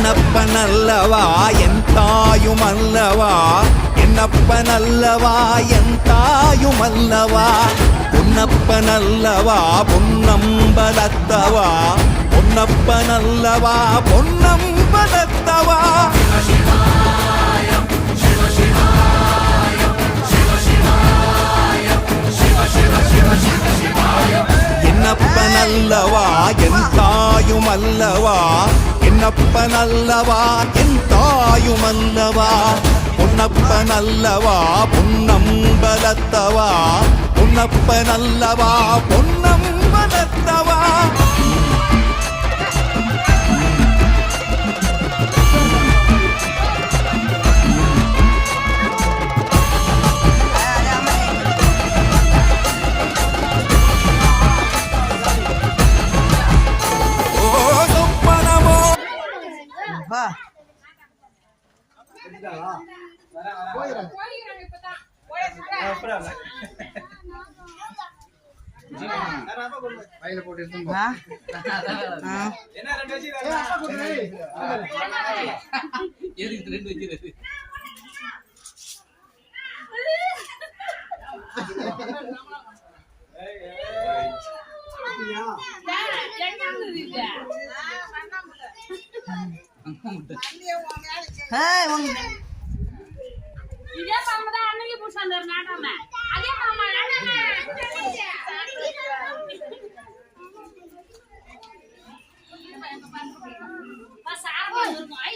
என்னப்பனல்லவா என் தாயுமல்லவா, என்னப்பனல்லவா என் தாயுமல்லவா, பொன்னப்பனல்லவா பொன்னம்பலத்தவா, பொன்னப்பனல்லவா பொன்னம்பலத்தவா. என்னப்பனல்லவா என் தாயுமல்லவா, என்னப்பனல்லவா என் தாயுமல்லவா, பொன்னப்பனல்லவா பொன்னம்பலத்தவா, பொன்னப்பனல்லவா பொன்னம்பலத்தவா. இதே பாம்பு அன்னைக்கு புடிச்சாரு நாட்டாம அதே பாம்பா சார்பா இருக்கும்